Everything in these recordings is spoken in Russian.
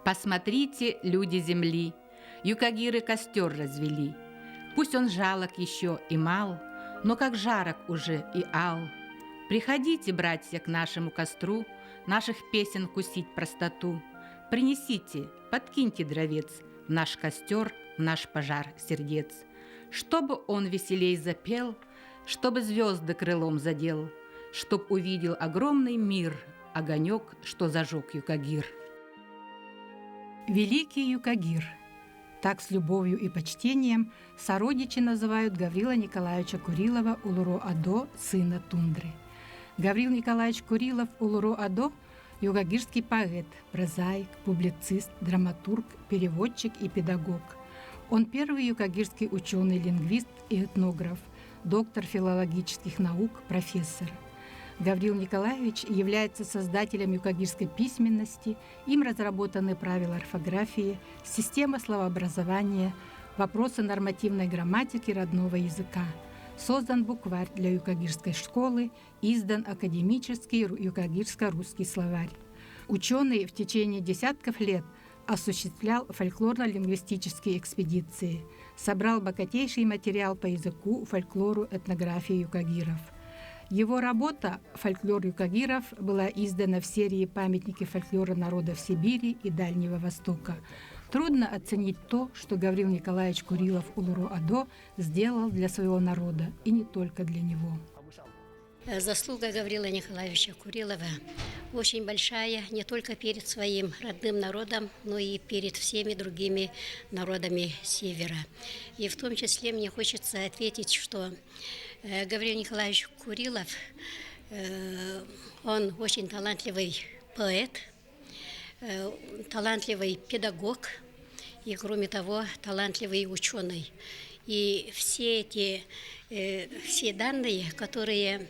Посмотрите, люди земли, юкагиры костер развели. Пусть он жалок еще и мал, но как жарок уже и ал. Приходите, братья, к нашему костру, наших песен кусить простоту. Принесите, подкиньте дровец в наш костер, в наш пожар сердец. Чтобы он веселей запел, чтобы звезды крылом задел, чтоб увидел огромный мир, огонек, что зажег юкагир. Великий юкагир. Так с любовью и почтением сородичи называют Гаврила Николаевича Курилова Улуро-Адо, сына тундры. Гаврил Николаевич Курилов Улуро-Адо – юкагирский поэт, прозаик, публицист, драматург, переводчик и педагог. Он первый юкагирский ученый-лингвист и этнограф, доктор филологических наук, профессор. Гаврил Николаевич является создателем юкагирской письменности, им разработаны правила орфографии, система словообразования, вопросы нормативной грамматики родного языка. Создан букварь для юкагирской школы, издан академический юкагирско-русский словарь. Ученый в течение десятков лет осуществлял фольклорно-лингвистические экспедиции, собрал богатейший материал по языку, фольклору, этнографии юкагиров. Его работа «Фольклор юкагиров» была издана в серии «Памятники фольклора народов Сибири и Дальнего Востока». Трудно оценить то, что Гаврил Николаевич Курилов Улуро-Адо сделал для своего народа, и не только для него. Заслуга Гаврила Николаевича Курилова очень большая не только перед своим родным народом, но и перед всеми другими народами Севера. И в том числе мне хочется ответить, что Гаврил Николаевич Курилов, он очень талантливый поэт, талантливый педагог и, кроме того, талантливый ученый. И все данные, которые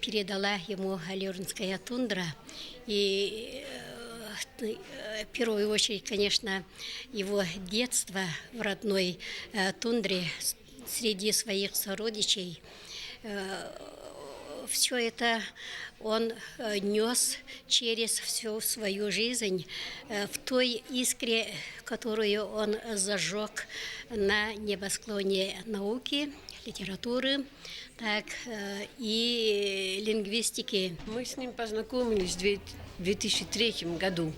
передала ему Алёрнская тундра, и в первую очередь, конечно, его детство в родной тундре среди своих сородичей, все это он нес через всю свою жизнь в той искре, которую он зажег на небосклоне науки, литературы, так и лингвистики. Мы с ним познакомились в 2003 году.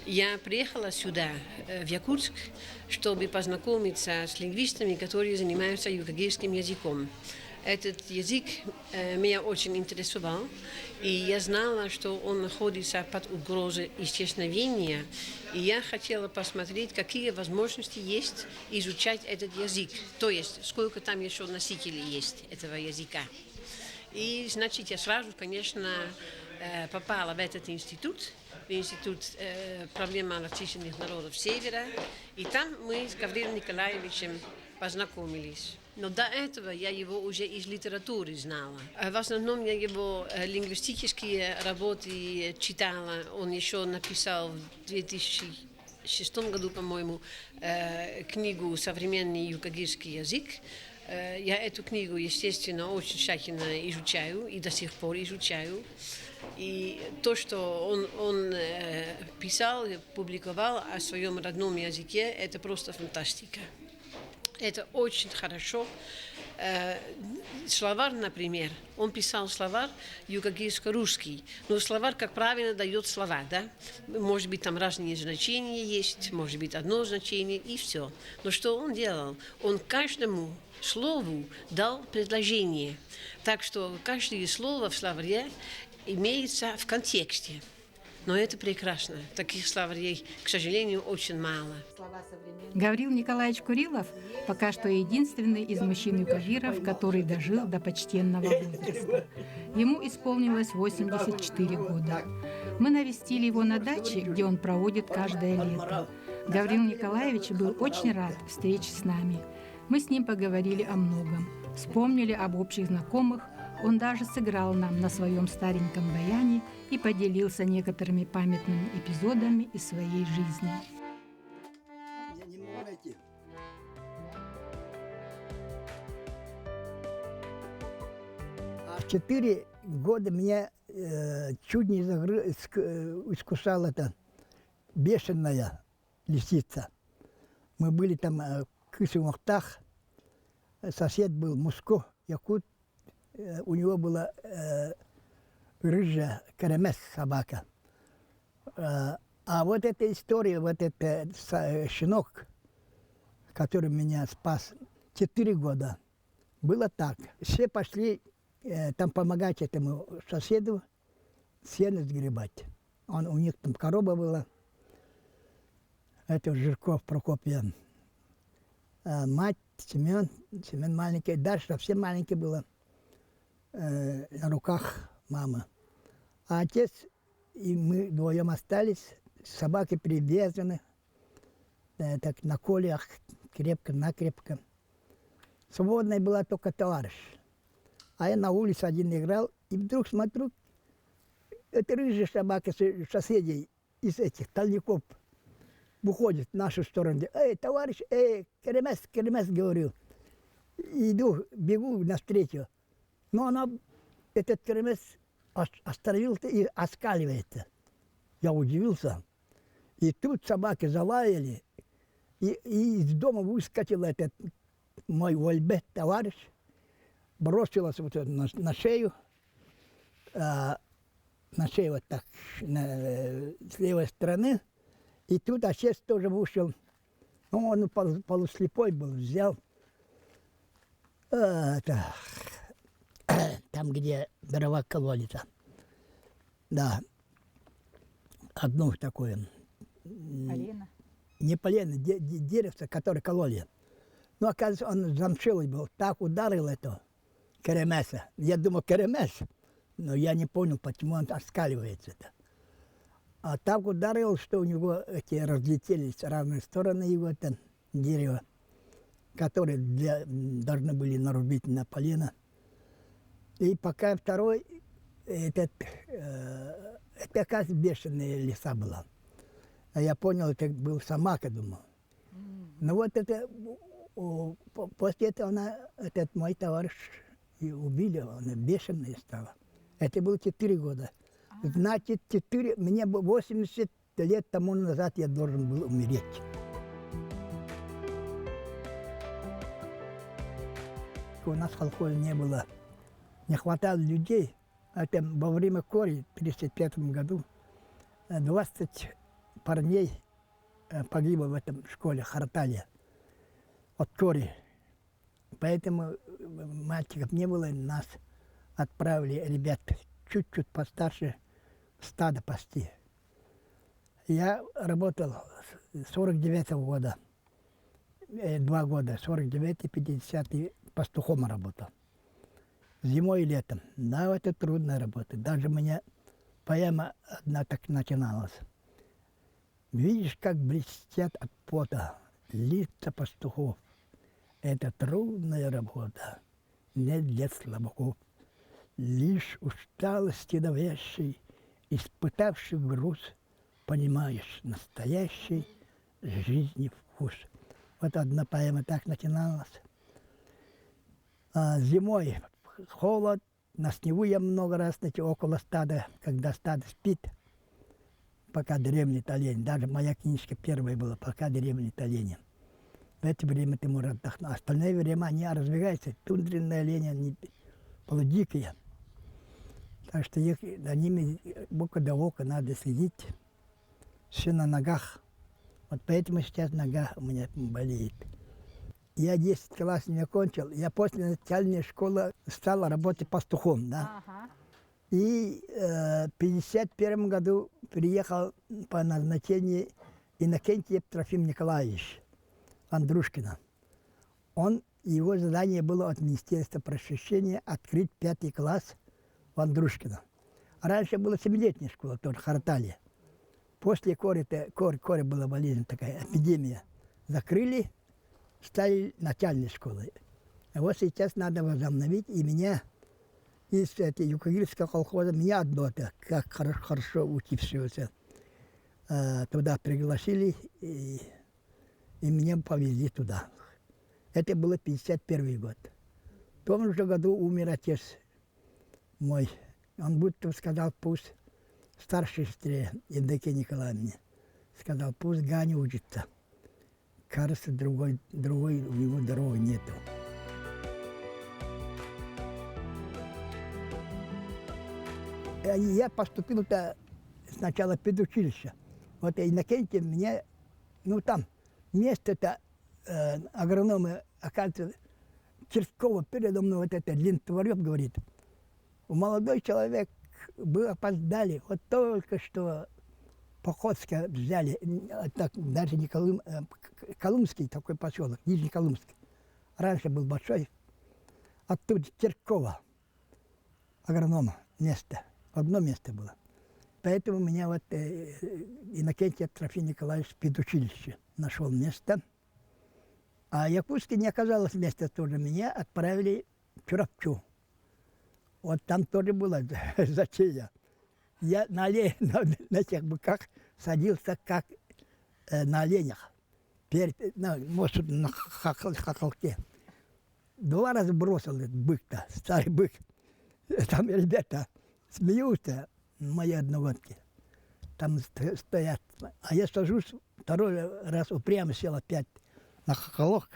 Я приехала сюда, в Якутск, чтобы познакомиться с лингвистами, которые занимаются юкагирским языком. Этот язык меня очень интересовал, и я знала, что он находится под угрозой исчезновения, и я хотела посмотреть, какие возможности есть изучать этот язык, то есть сколько там еще носителей есть этого языка. И, значит, я сразу, конечно, попала в этот институт, в Институт проблем малочисленных народов Севера, и там мы с Гаврилом Николаевичем познакомились. Но до этого я его уже из литературы знала. В основном я его лингвистические работы читала. Он еще написал в 2006 году, по-моему, книгу «Современный юкагирский язык». Я эту книгу, естественно, очень тщательно изучаю и до сих пор изучаю. И то, что он писал, публиковал о своем родном языке, это просто фантастика. Это очень хорошо. Словарь, например, он писал словарь юкагирско-русский, но словарь, как правильно, дает слова, да? Может быть, там разные значения есть, может быть, одно значение, и все. Но что он делал? Он каждому слову дал предложение. Так что каждое слово в словаре имеется в контексте. Но это прекрасно. Таких словарей, к сожалению, очень мало. Гаврил Николаевич Курилов пока что единственный из мужчин-юкагиров, который дожил до почтенного возраста. Ему исполнилось 84 года. Мы навестили его на даче, где он проводит каждое лето. Гаврил Николаевич был очень рад встрече с нами. Мы с ним поговорили о многом, вспомнили об общих знакомых. Он даже сыграл нам на своем стареньком баяне и поделился некоторыми памятными эпизодами из своей жизни. Я не могу найти. В 4 года меня чуть не искусала эта бешеная Лисица. Мы были там в Кысымахтах. Сосед был Муско, якут. У него была рыжая Керемес собака. А вот эта история, вот этот щенок, который меня спас 4 года, было так. Все пошли там помогать этому соседу сено сгребать. У них там корова была. Это Жирков Прокопья. Мать, Семен маленький, дальше совсем маленький было. На руках мама. А отец и мы вдвоем остались. Собаки привязаны. Так на колях, крепко-накрепко. Свободная была только товарищ. А я на улице один играл, и вдруг смотрю, это рыжая собака соседей из этих тальников выходит в нашу сторону. Эй, товарищ, Керемес, Керемес, говорю. Иду, бегу навстречу. Но она, этот Керемес остановился и оскаливается. Я удивился. И тут собаки залаяли, и из дома выскочил этот мой Вольбет товарищ, бросилась вот на шею, вот так, с левой стороны. И тут отец тоже вышел. Ну, он полуслепой был, взял. Там, где дрова кололится. Да. Одно такое. Полено. Не полено, деревце, которое кололи. Но, оказывается, он замшелый был. Так ударил это Керемеса. Я думал, Керемес. Но я не понял, почему он оскаливается. А так ударил, что у него эти разлетелись в разные стороны его там дерева, которые должны были нарубить на полено. И пока второй, это, оказывается, бешеная лиса была. А я понял, это был собака, думал. Но вот это, после этого этот мой товарищ и убили, она бешеная стала. Это было 4 года. Значит, мне 80 лет тому назад я должен был умереть. У нас в колхозе не было, не хватало людей. Это во время кори в 1935 году 20 парней погибло в этом школе Харталья от кори. Поэтому мальчиков не было, нас отправили ребят чуть-чуть постарше стадо пасти. Я работал с 49-го года, 2 года, 49-й, 50-й пастухом работал. Зимой и летом. Да, это трудная работа. Даже у меня поэма одна так начиналась. Видишь, как блестят от пота лица пастухов. Это трудная работа, не для слабаков. Лишь усталости давящий, испытавший груз, понимаешь настоящий жизни вкус. Вот одна поэма так начиналась. Зимой холод, на снегу я много раз около стада, когда стадо спит, пока дремлет олень. Даже моя книжка первая была, пока дремлет олень. В это время ты можешь отдохнуть. Остальное время они разбегаются. Тундренные олени, они полудикие. Так что за ними бока до ока надо следить. Все на ногах. Вот поэтому сейчас нога у меня болеет. Я 10 классов не окончил. Я после начальной школы стал работать пастухом. Да? Ага. И в 1951 году приехал по назначению Иннокентьев Трофим Николаевич Андрушкина. Его задание было от Министерства просвещения открыть 5 класс в Андрушкино. Раньше была 7-летняя школа, тоже Харталья. После кори была болезнь такая, эпидемия. Закрыли, стали начальной школой. А вот сейчас надо возобновить, и меня из Юкагирского колхоза, меня одно, как хорошо учившегося, туда пригласили, и меня повезли туда. Это было 1951 год. В том же году умер отец мой. Он будто сказал, пусть старшей сестре Евдокии Николаевне Сказал, пусть Ганя учится. Кажется, другой у него дороги нету. Я поступил-то сначала в педучилище. Вот Иннокентий мне, там место-то агронома, оказывается, Черского передо мной вот это Лентварев говорит. Молодой человек, вы опоздали, вот только что Походска взяли, так, даже не Колумский такой поселок, Нижнеколумский. Раньше был большой, оттуда Черкова, агронома, место, одно место было. Поэтому меня вот Иннокентий Трофим Николаевич в педучилище нашел место. А в Якутске не оказалось места тоже. Меня отправили в Чуравчу. Вот там тоже была затея. Я на этих быках садился как на оленях. Может, на хохолке. 2 раза бросил этот бык-то, старый бык. Там ребята смеются, мои одногодки. Там стоят. А я сажусь, 2 раз упрямо сел опять на хохолок,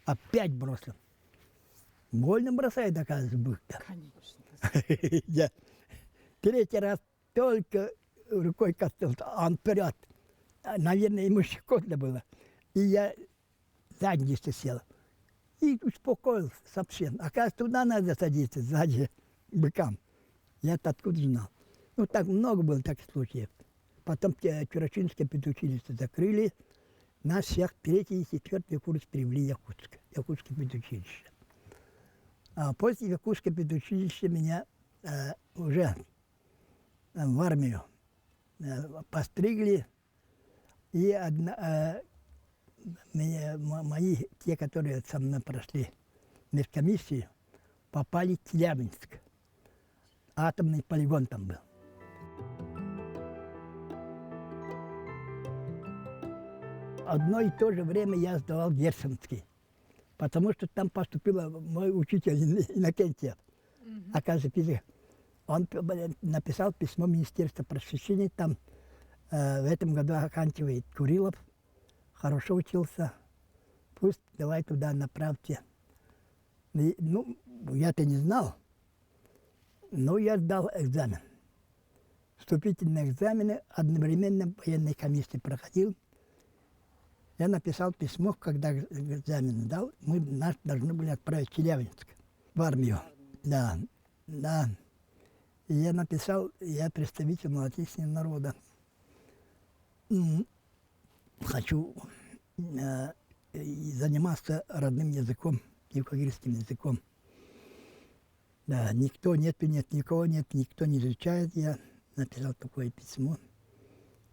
опять бросил. Больно бросает, оказывается, бык-то. Конечно. Я 3-й раз только рукой коснулся, а он вперед. Наверное, ему щекотно было. И я сзади сел. И успокоился совсем. Оказывается, туда надо садиться, сзади быкам. Я-то откуда знал. Так много было таких случаев. Потом Чурачинское педучилище закрыли. Нас всех 3-й и 4-й курс привели в Якутск. Якутское педучилище. А после Якутского педучилища меня уже в армию постригли. И мои, те, которые со мной прошли медкомиссию, попали в Челябинск. Атомный полигон там был. Одно и то же время я сдавал Герценский, потому что там поступил мой учитель Иннокентьев, оказывается, физик. Он написал письмо в Министерство просвещения, там в этом году оканчивает Курилов, хорошо учился, пусть давай туда направьте. И, я-то не знал, но я сдал экзамен. Вступительные экзамены, одновременно в военной комиссии проходил. Я написал письмо, когда экзамен дал, нас должны были отправить в Челябинск, в армию. Да. И я написал, я представитель малотечного народа. Хочу заниматься родным языком, юкагирским языком. Да, никого нет, никто не изучает. Я написал такое письмо.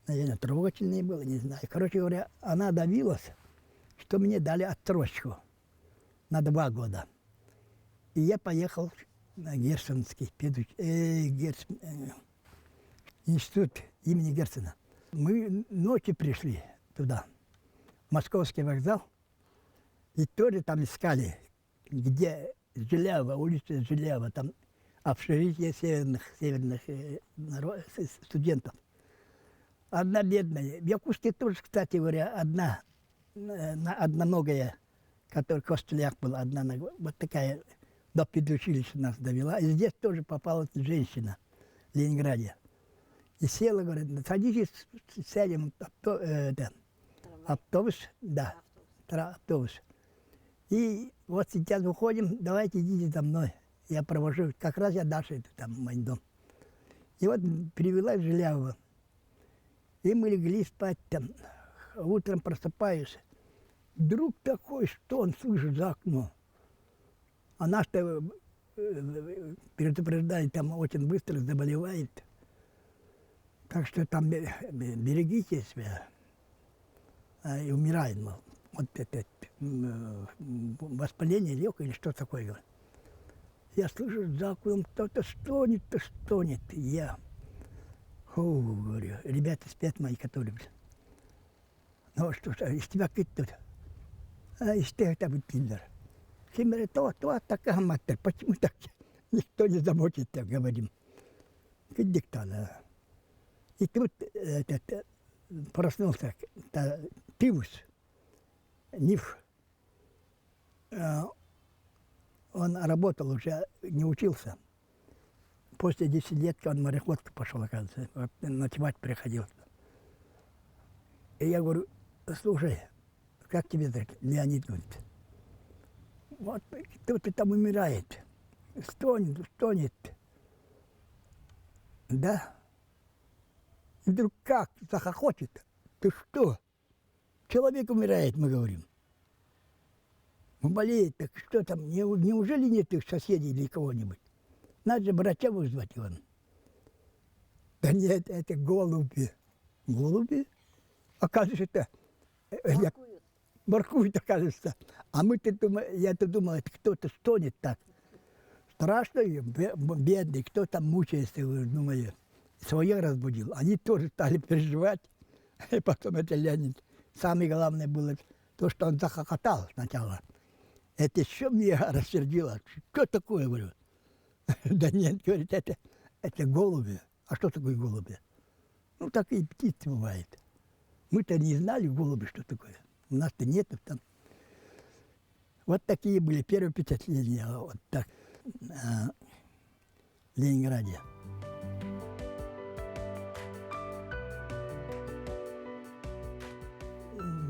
Наверное, трогательное было, не знаю. Короче говоря, она добилась, что мне дали отсрочку на 2 года. И я поехал на Герценский институт имени Герцена. Мы ночью пришли туда, в Московский вокзал, и тоже там искали, где Жилява, улица Жилява, там общежитие северных студентов. Одна бедная. В Якутске тоже, кстати говоря, одноногая, которая костыляк была, одна нога, вот такая, до педучилища нас довела. И здесь тоже попалась женщина в Ленинграде. И села, говорит, садитесь, сядем автобус, да, автобус. И вот сейчас выходим, давайте идите за мной. Я провожу, как раз я дальше, там мой дом. И вот привела в Жиляво. И мы легли спать там. Утром просыпаюсь. Вдруг такой стон слышу за окном. А наш-то предупреждали, там очень быстро заболевает. Так что там берегите себя. И умирает, мол. Вот это воспаление легкое или что такое. Я слышу за окном, кто-то стонет. Я говорю, ребята спят мои, которые... Ну что ж, из тебя кит тут? Из тебя это будет пиндер. Химера то, такая маттер. Почему так никто не заботится, говорим. Кит диктана. И тут проснулся, тифус, НИФ. Он работал уже, не учился. После 10 лет он в мореходку пошел, оказывается, вот, ночевать приходил. И я говорю, слушай, как тебе так, Леонид, говорит, вот кто-то там умирает, стонет. Да? И вдруг как захохочет. Ты что? Человек умирает, мы говорим. Он болеет, так что там, неужели нет их соседей или кого-нибудь? Надо же врача вызвать его. Да нет, это голуби. Голуби? Оказывается, моркуют, оказывается. А я-то думал, это кто-то стонет так. Страшно, бедный, кто там мучается, думаю, своих разбудил. Они тоже стали переживать. И потом это Леонид. Самое главное было то, что он захохотал сначала. Это еще меня рассердило. Что такое, говорю? Да нет, говорит, это голуби. А что такое голуби? Ну, такие птицы бывают. Мы-то не знали голуби, что такое. У нас-то нету там. Вот такие были первые впечатления вот так, в Ленинграде.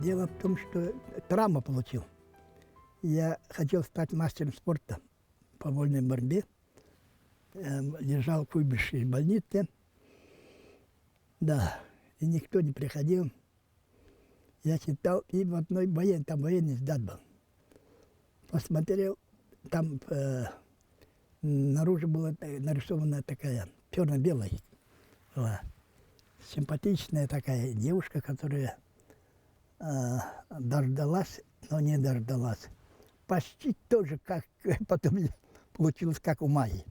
Дело в том, что травму получил. Я хотел стать мастером спорта по вольной борьбе. Лежал в Куйбышевской больнице. Да, и никто не приходил. Я читал, и в одной там военный сдат был. Посмотрел, там наружу была нарисована такая черно-белая, симпатичная такая девушка, которая дождалась, но не дождалась. Почти тоже, как потом получилось, как у Майи.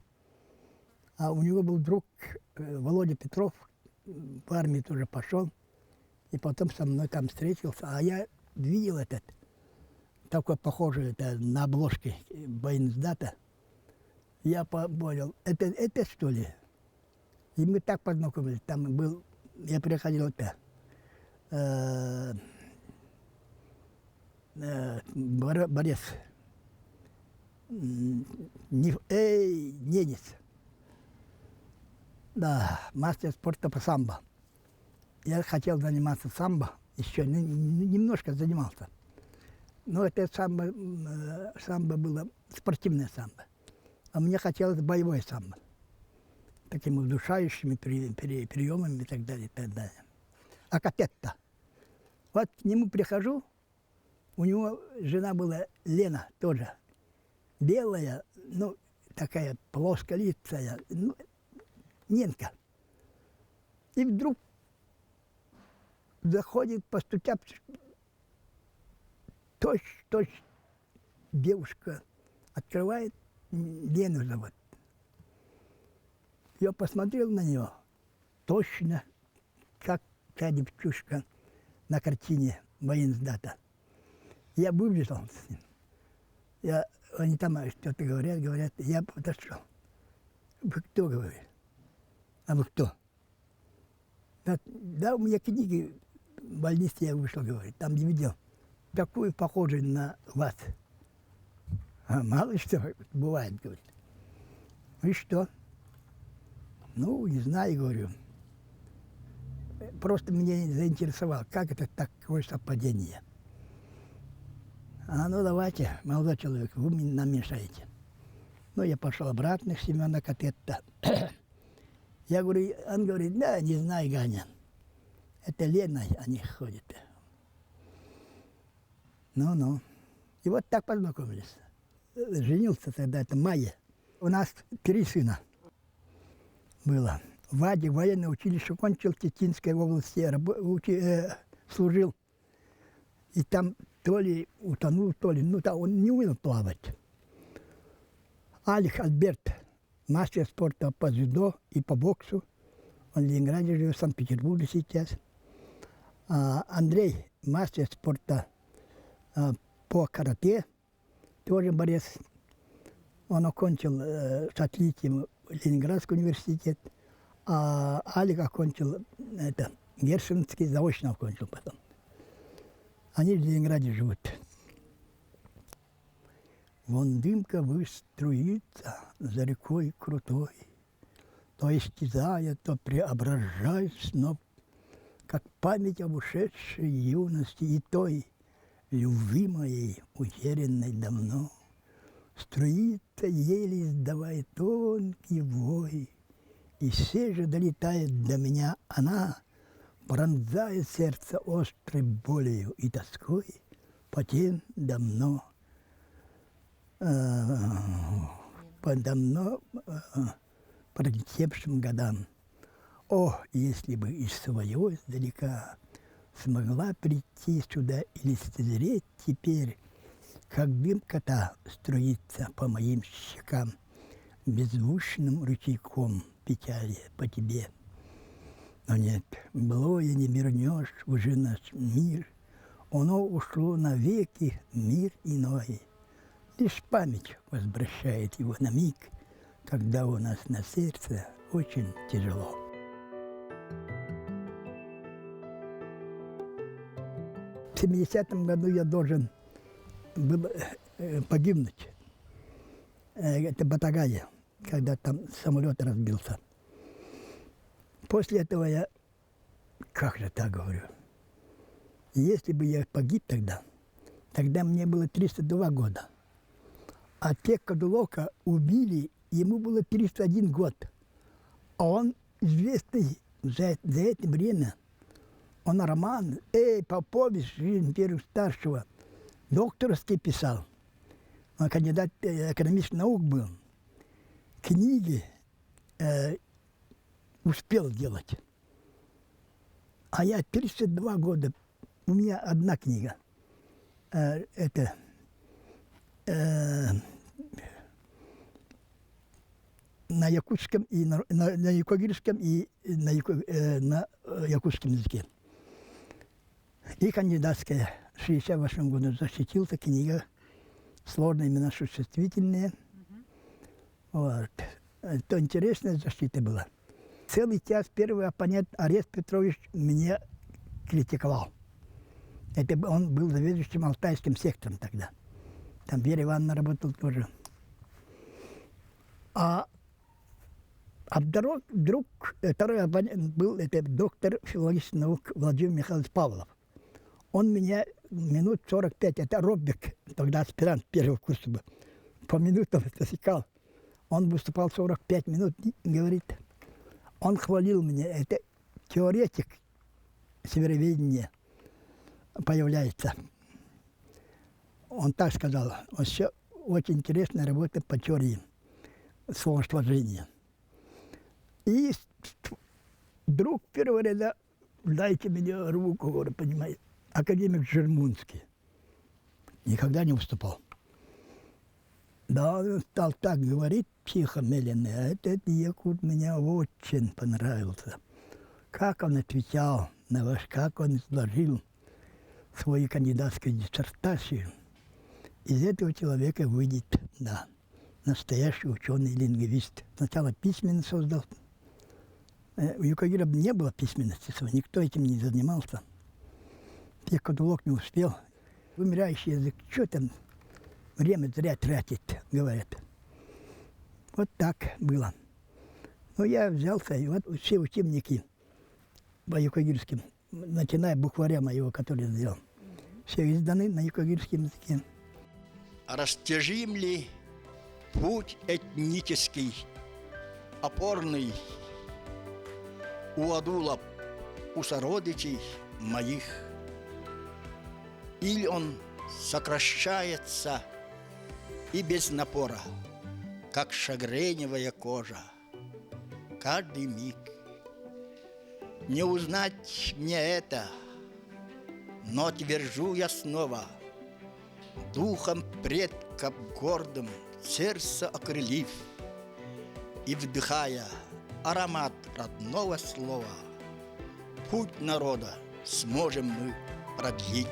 А у него был друг Володя Петров, в армию тоже пошел, и потом со мной там встретился. А я видел этот, такой похожий на обложке военсдата. Я понял, это что ли? И мы так познакомились. Там был, я приходил Борис, немец. Да, мастер спорта по самбо. Я хотел заниматься самбо, еще немножко занимался. Но это самбо было спортивное самбо. А мне хотелось боевое самбо. Такими удушающими приемами и так далее, и так далее. А капетта. Вот к нему прихожу, у него жена была Лена тоже. Белая, ну, такая плосколицая, ну, немка. И вдруг заходит, постучав, точь, девушка открывает, Лену зовут. Я посмотрел на нее, точно, как та девчушка на картине военсдата. Я выбежал с ним. Они там что-то говорят, я подошел. Вы кто, говорю? А вы кто? Да, у меня книги в больнице я вышел, говорит, там не видел. Такую похожую на вас. А мало что бывает, говорит. И что? Ну, не знаю, говорю. Просто меня заинтересовало, как это такое совпадение. А ну давайте, молодой человек, вы нам мешаете. Ну, я пошел обратно к Семена Капетта. Я говорю, он говорит, да, не знаю, Ганя. Это Лена, они ходят. Ну. И вот так познакомились. Женился тогда, это Майя. У нас 3 сына было. Вадик военное училище кончил, в Тетинской области служил. И там то ли утонул, то ли, ну, там он не умел плавать. Алик Альберт, мастер спорта по дзюдо и по боксу. Он в Ленинграде живет, в Санкт-Петербурге сейчас. Андрей, мастер спорта по карате, тоже борец. Он окончил с отличием Ленинградский университет. А Алик окончил Гершинский заочно окончил потом. Они в Ленинграде живут. Вон дымка выструится за рекой крутой, то исчезая, то преображаясь снова, как память об ушедшей юности и той, любви моей, утерянной давно. Струится, еле издавая тонкий вой, и все же долетает до меня она, пронзая сердце острой болью и тоской по тем давно пролетевшим годам. О, если бы из своего издалека смогла прийти сюда и лицезреть теперь, как дымка-то струится по моим щекам беззвучным ручейком печали по тебе. Но нет, былое не вернешь уже наш мир, оно ушло навеки в мир иной. Лишь память возвращает его на миг, когда у нас на сердце очень тяжело. В 70-м году я должен был погибнуть. Это Батагая, когда там самолет разбился. После этого я, как же так говорю, если бы я погиб тогда мне было 302 года. А те Кадулока убили, ему было 301 год. А он известный за это время. Он роман «Попович. Жизнь Первого Старшего» докторский писал. Он кандидат экономических наук был. Книги успел делать. А я 32 года. У меня одна книга. На якутском и на юкагирском и на якутском языке. И кандидатская в 1968 году защитился книга «Сложные имена существительные». Вот. Это интересная защита была. Целый час первый оппонент Арест Петрович меня критиковал. Это он был заведующим Алтайским сектором тогда. Там Вера Ивановна работала тоже. А вдруг второй оппонент был доктор филологических наук Владимир Михайлович Павлов. Он меня минут 45, это Роббик, тогда аспирант первого курса был, по минутам засекал. Он выступал 45 минут, говорит. Он хвалил меня, это теоретик североведения появляется. Он так сказал, все очень интересная работа по теории словосложения. И вдруг первого ряда, дайте мне руку, говорю, понимаете, академик Жермунский. Никогда не выступал. Да, он стал так говорить, психомедленный, а этот якут мне очень понравился. Как он отвечал на ваш, как он изложил свою кандидатскую диссертацию. Из этого человека выйдет, да, настоящий ученый-лингвист. Сначала письменно создал. У Юкагира не было письменности, никто этим не занимался. Кадулок не успел. Вымирающий язык, что там, время зря тратит, говорят. Вот так было. Но я взялся, и вот все учебники по юкагирским, начиная букваря моего, который я сделал, все изданы на юкагирском языке. Растяжим ли путь этнический, опорный у адулов, у сородичей моих? Или он сокращается и без напора, как шагреневая кожа, каждый миг? Не узнать мне это, но твержу я снова, духом предков гордым сердце окрылив, и вдыхая аромат родного слова, путь народа сможем мы продлить.